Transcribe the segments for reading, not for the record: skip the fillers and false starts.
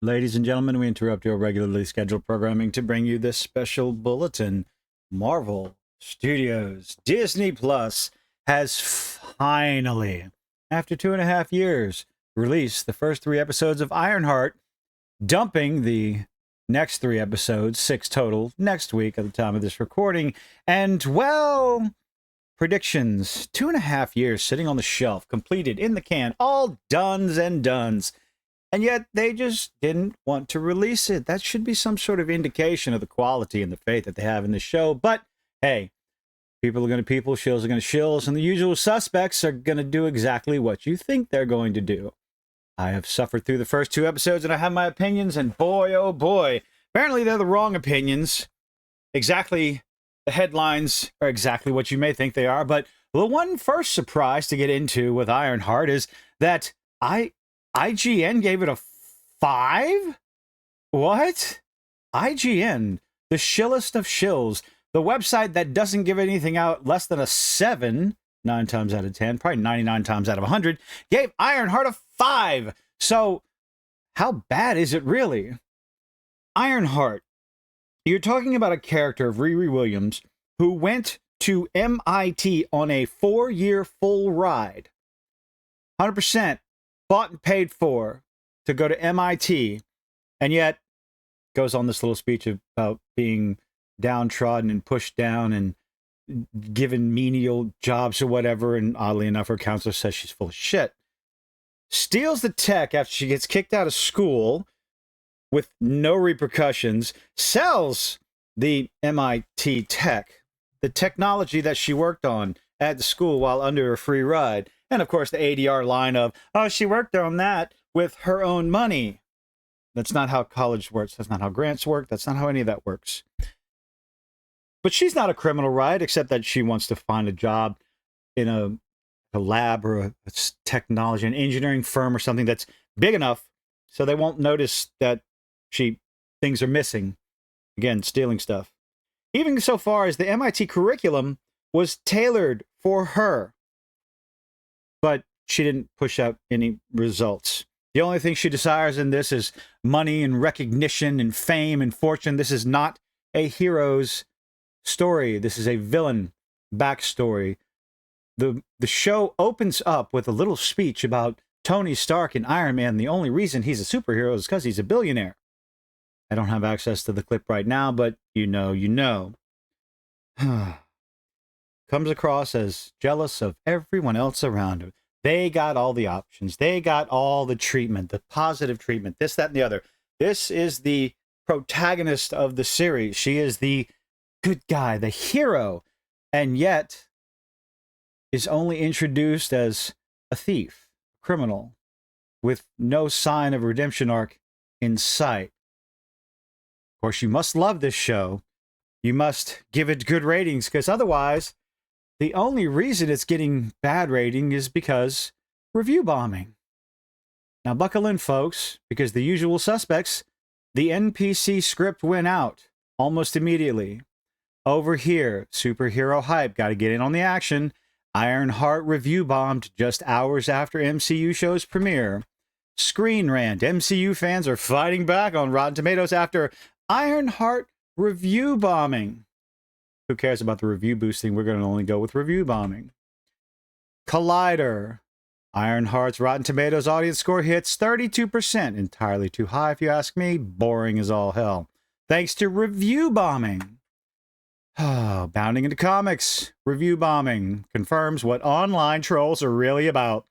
Ladies and gentlemen, we interrupt your regularly scheduled programming to bring you this special bulletin. Marvel Studios Disney Plus has finally, after 2.5 years, released the first 3 episodes of Ironheart, dumping the next 3 episodes, 6 total, next week at the time of this recording. And, well, predictions. 2.5 years sitting on the shelf, completed in the can, all dones and dones. And yet they just didn't want to release it. That should be some sort of indication of the quality and the faith that they have in the show. But hey, people are going to people, shills are going to shills, and the usual suspects are going to do exactly what you think they're going to do. I have suffered through the first 2 episodes and I have my opinions, and boy, oh boy, apparently they're the wrong opinions. Exactly, the headlines are exactly what you may think they are. But the one first surprise to get into with Ironheart is that IGN gave it a 5? What? IGN, the shillest of shills, the website that doesn't give anything out less than a 7, 9 times out of 10, probably 99 times out of 100, gave Ironheart a 5. So, how bad is it really? Ironheart, you're talking about a character of Riri Williams who went to MIT on a 4-year full ride. 100%. Bought and paid for to go to MIT, and yet goes on this little speech about being downtrodden and pushed down and given menial jobs or whatever, and oddly enough, her counselor says she's full of shit. Steals the tech after she gets kicked out of school with no repercussions, sells the MIT tech, the technology that she worked on at the school while under a free ride. And, of course, the ADR line of, oh, she worked on that with her own money. That's not how college works. That's not how grants work. That's not how any of that works. But she's not a criminal, right? Except that she wants to find a job in a lab or a technology, an engineering firm or something that's big enough so they won't notice that things are missing. Again, stealing stuff. Even so far as the MIT curriculum was tailored for her. But she didn't push out any results. The only thing she desires in this is money and recognition and fame and fortune. This is not a hero's story. This is a villain backstory. The show opens up with a little speech about Tony Stark and Iron Man. The only reason he's a superhero is because he's a billionaire. I don't have access to the clip right now, but you know. Comes across as jealous of everyone else around him. They got all the options. They got all the treatment, the positive treatment, this, that, and the other. This is the protagonist of the series. She is the good guy, the hero, and yet is only introduced as a thief, criminal, with no sign of redemption arc in sight. Of course, you must love this show. You must give it good ratings, because otherwise, the only reason it's getting bad rating is because review bombing. Now buckle in, folks, because the usual suspects, the NPC script went out almost immediately. Over here, superhero hype, got to get in on the action. Ironheart review bombed just hours after MCU show's premiere. Screen Rant, MCU fans are fighting back on Rotten Tomatoes after Ironheart review bombing. Who cares about the review boosting? We're going to only go with review bombing. Collider. Ironheart's Rotten Tomatoes audience score hits 32%. Entirely too high, if you ask me. Boring as all hell. Thanks to review bombing. Bounding into comics. Review bombing confirms what online trolls are really about.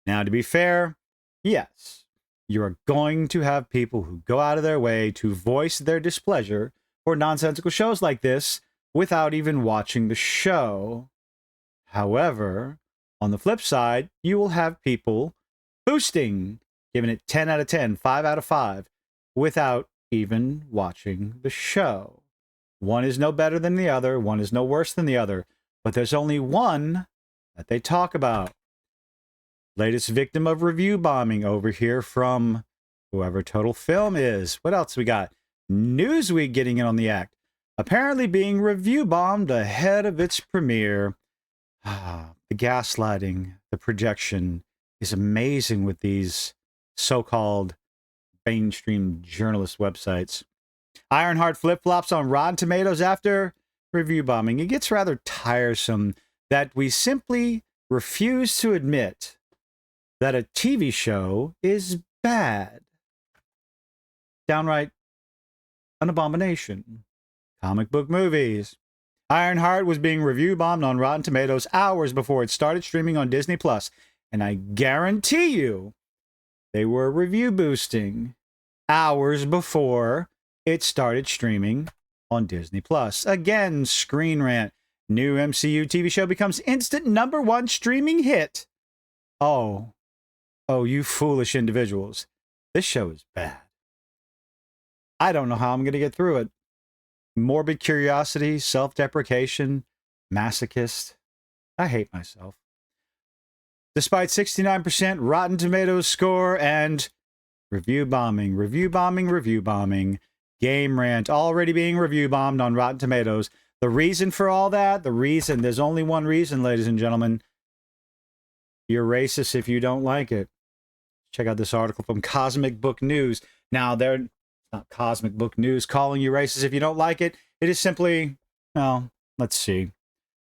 Now, to be fair, yes, you are going to have people who go out of their way to voice their displeasure for nonsensical shows like this without even watching the show. However, on the flip side, you will have people boosting, giving it 10 out of 10, 5 out of 5, without even watching the show. One is no better than the other, one is no worse than the other, but there's only one that they talk about. Latest victim of review bombing over here from whoever Total Film is. What else we got? Newsweek getting in on the act. Apparently being review bombed ahead of its premiere. The gaslighting, the projection is amazing with these so-called mainstream journalist websites. Ironheart flip-flops on Rotten Tomatoes after review bombing. It gets rather tiresome that we simply refuse to admit that a TV show is bad. Downright an abomination. Comic book movies. Ironheart was being review bombed on Rotten Tomatoes hours before it started streaming on Disney Plus, and I guarantee you they were review boosting hours before it started streaming on Disney Plus. Again, Screen Rant. New MCU TV show becomes instant #1 streaming hit. Oh, you foolish individuals. This show is bad. I don't know how I'm going to get through it. Morbid curiosity, self-deprecation, masochist. I hate myself. Despite 69% Rotten Tomatoes score and review bombing, Game Rant already being review bombed on Rotten Tomatoes. The reason for all that, there's only one reason, ladies and gentlemen. You're racist if you don't like it. Check out this article from Cosmic Book News. Now, they're not Cosmic Book News calling you racist if you don't like it. It is simply, well, let's see.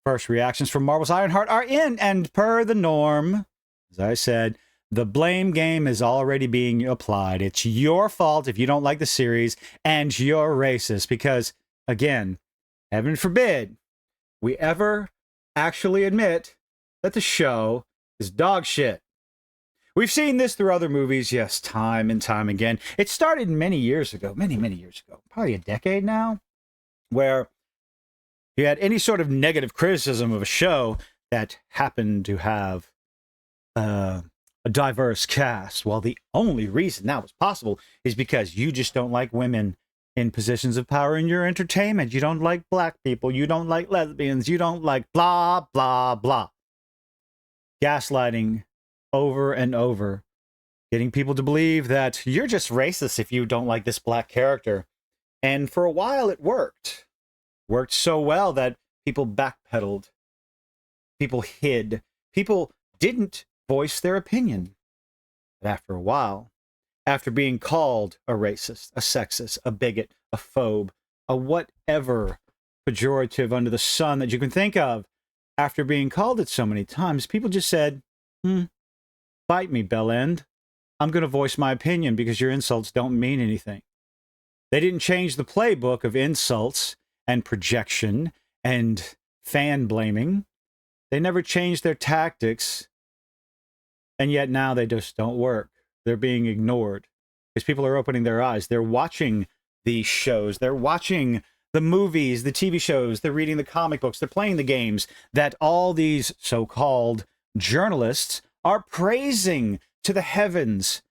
First reactions from Marvel's Ironheart are in, and per the norm, as I said, the blame game is already being applied. It's your fault if you don't like the series, and you're racist because, again, heaven forbid we ever actually admit that the show is dog shit. We've seen this through other movies, yes, time and time again. It started many years ago, many years ago, probably a decade now, where you had any sort of negative criticism of a show that happened to have a diverse cast. Well, the only reason that was possible is because you just don't like women in positions of power in your entertainment. You don't like black people. You don't like lesbians. You don't like blah, blah, blah. Gaslighting over and over. Getting people to believe that you're just racist if you don't like this black character. And for a while it worked. Worked so well that people backpedaled. People hid. People didn't voice their opinion. But after a while, after being called a racist, a sexist, a bigot, a phobe, a whatever pejorative under the sun that you can think of, after being called it so many times, people just said, bite me, bellend. I'm going to voice my opinion because your insults don't mean anything. They didn't change the playbook of insults and projection and fan blaming. They never changed their tactics. And yet now they just don't work. They're being ignored because people are opening their eyes. They're watching these shows. They're watching the movies, the TV shows. They're reading the comic books. They're playing the games that all these so-called journalists are praising to the heavens.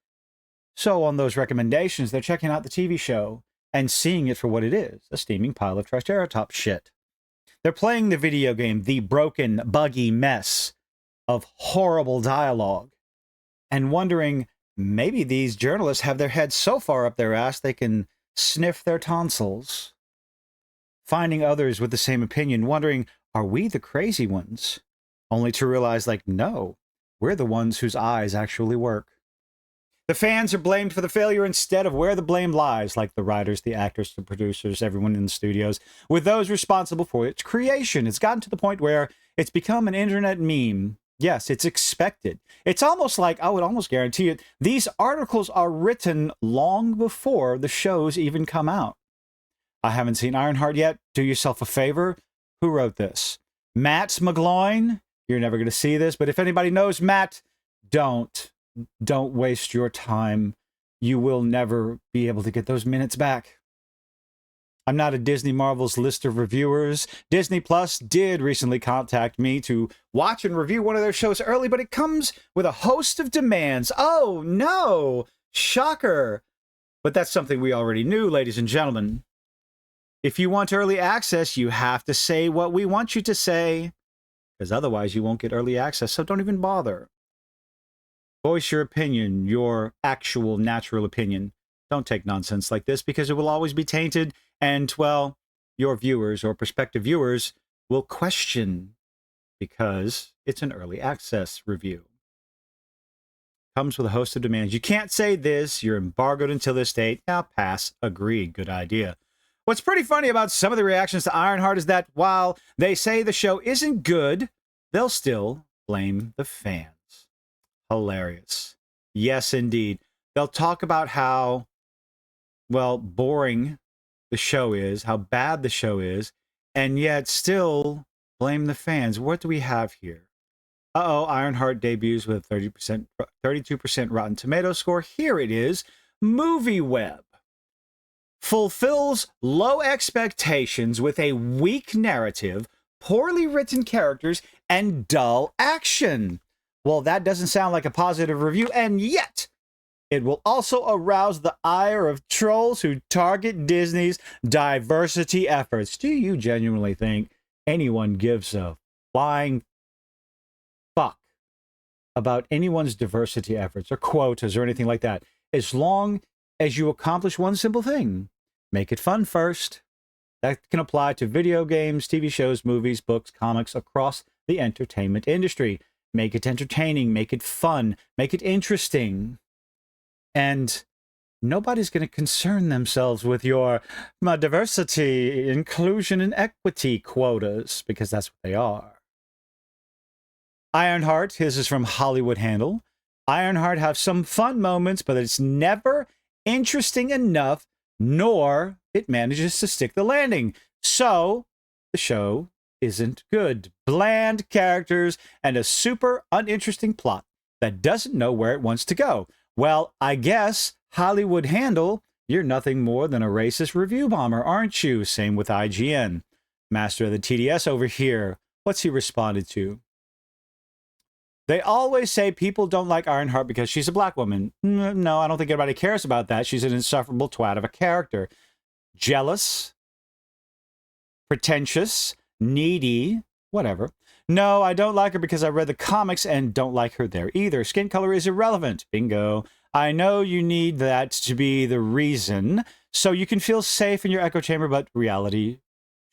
So on those recommendations, they're checking out the TV show and seeing it for what it is, a steaming pile of Triceratops shit. They're playing the video game, the broken, buggy mess of horrible dialogue, and wondering, maybe these journalists have their heads so far up their ass they can sniff their tonsils. Finding others with the same opinion, wondering, are we the crazy ones? Only to realize, like, no, we're the ones whose eyes actually work. The fans are blamed for the failure instead of where the blame lies, like the writers, the actors, the producers, everyone in the studios, with those responsible for its creation. It's gotten to the point where it's become an internet meme. Yes, it's expected. It's almost like, I would almost guarantee it, these articles are written long before the shows even come out. I haven't seen Ironheart yet. Do yourself a favor. Who wrote this? Matt McGloin? You're never going to see this, but if anybody knows Matt, don't waste your time. You will never be able to get those minutes back. I'm not a Disney Marvel's list of reviewers. Disney Plus did recently contact me to watch and review one of their shows early, but it comes with a host of demands. Oh, no! Shocker! But that's something we already knew, ladies and gentlemen. If you want early access, you have to say what we want you to say, because otherwise you won't get early access, so don't even bother. Voice your opinion, your actual natural opinion. Don't take nonsense like this because it will always be tainted and, well, your viewers or prospective viewers will question because it's an early access review. comes with a host of demands. You can't say this. You're embargoed until this date. Now pass. Agreed. Good idea. What's pretty funny about some of the reactions to Ironheart is that while they say the show isn't good, they'll still blame the fans. Hilarious. Yes, indeed. They'll talk about how, well, boring the show is, how bad the show is, and yet still blame the fans. What do we have here? Ironheart debuts with a 32% Rotten Tomato score. Here it is. MovieWeb fulfills low expectations with a weak narrative, poorly written characters, and dull action. Well, that doesn't sound like a positive review, and yet it will also arouse the ire of trolls who target Disney's diversity efforts. Do you genuinely think anyone gives a flying fuck about anyone's diversity efforts or quotas or anything like that, as long as you accomplish one simple thing? Make it fun first. That can apply to video games, TV shows, movies, books, comics, across the entertainment industry. Make it entertaining, make it fun, make it interesting. And nobody's going to concern themselves with your diversity, inclusion, and equity quotas, because that's what they are. Ironheart, his is from Hollywood Handle. Ironheart have some fun moments, but it's never interesting enough, nor it manages to stick the landing. So the show isn't good. Bland characters and a super uninteresting plot that doesn't know where it wants to go. Well, I guess Hollywood Handle, you're nothing more than a racist review bomber, aren't you? Same with IGN. Master of the TDS over here. What's he responded to? They always say people don't like Ironheart because she's a black woman. No, I don't think anybody cares about that. She's an insufferable twat of a character. Jealous, pretentious, needy, whatever. No, I don't like her because I read the comics and don't like her there either. Skin color is irrelevant. Bingo. I know you need that to be the reason, so you can feel safe in your echo chamber, but reality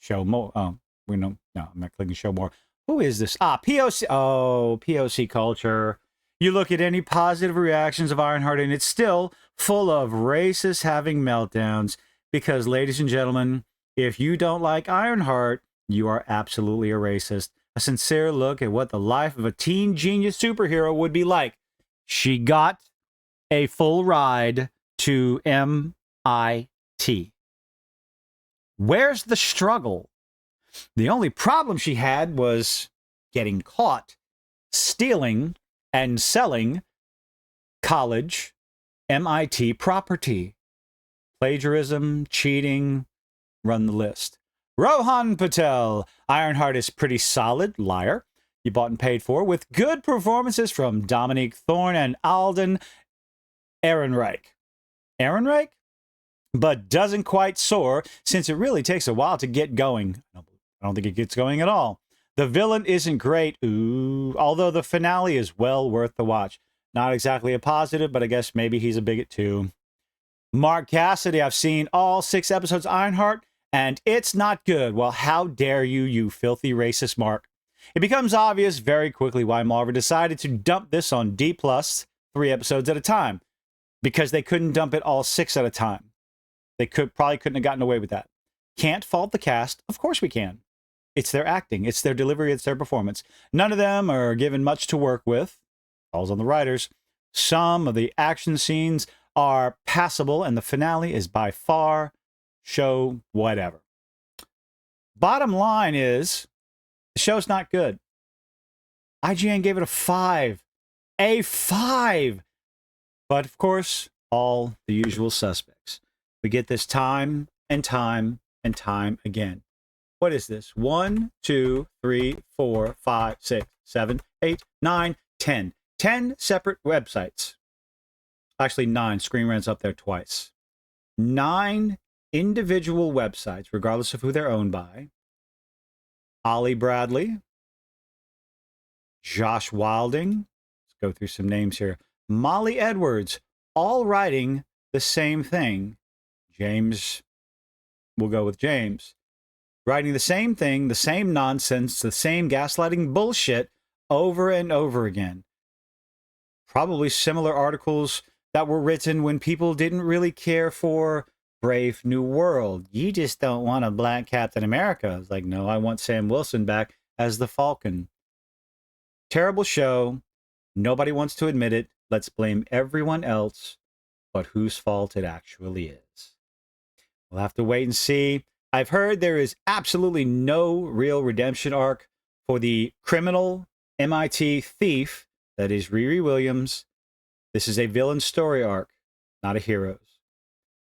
show more. Oh, no, I'm not clicking show more. Who is this? POC. Oh, POC culture. You look at any positive reactions of Ironheart, and it's still full of racists having meltdowns. Because, ladies and gentlemen, if you don't like Ironheart, you are absolutely a racist. A sincere look at what the life of a teen genius superhero would be like. She got a full ride to MIT. Where's the struggle? The only problem she had was getting caught stealing and selling college MIT property. Plagiarism, cheating, run the list. Rohan Patel. Ironheart is pretty solid, liar. You bought and paid for, with good performances from Dominique Thorne and Alden Ehrenreich. Ehrenreich? But doesn't quite soar, since it really takes a while to get going. I don't think it gets going at all. The villain isn't great, although the finale is well worth the watch. Not exactly a positive, but I guess maybe he's a bigot too. Mark Cassidy, I've seen all 6 episodes of Ironheart, and it's not good. Well, how dare you, you filthy racist Mark. It becomes obvious very quickly why Marvel decided to dump this on D+, 3 episodes at a time, because they couldn't dump it all 6 at a time. They probably couldn't have gotten away with that. Can't fault the cast. Of course we can. It's their acting. It's their delivery. It's their performance. None of them are given much to work with. Falls on the writers. Some of the action scenes are passable, and the finale is by far show whatever. Bottom line is, the show's not good. IGN gave it a 5. A 5! But, of course, all the usual suspects. We get this time and time and time again. What is this? 1, 2, 3, 4, 5, 6, 7, 8, 9, 10. 10 separate websites. Actually, 9. Screen Rant's up there twice. 9 individual websites, regardless of who they're owned by. Ollie Bradley. Josh Wilding. Let's go through some names here. Molly Edwards. All writing the same thing. James. We'll go with James. Writing the same thing, the same nonsense, the same gaslighting bullshit over and over again. probably similar articles that were written when people didn't really care for Brave New World. You just don't want a black Captain America. It's like, no, I want Sam Wilson back as the Falcon. Terrible show. Nobody wants to admit it. Let's blame everyone else, but whose fault it actually is. We'll have to wait and see. I've heard there is absolutely no real redemption arc for the criminal MIT thief that is Riri Williams. This is a villain story arc, not a hero's.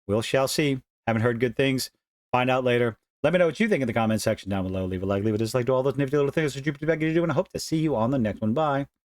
We shall see. Haven't heard good things. Find out later. Let me know what you think in the comment section down below. Leave a like, leave a dislike, do all those nifty little things that you do, and I hope to see you on the next one. Bye.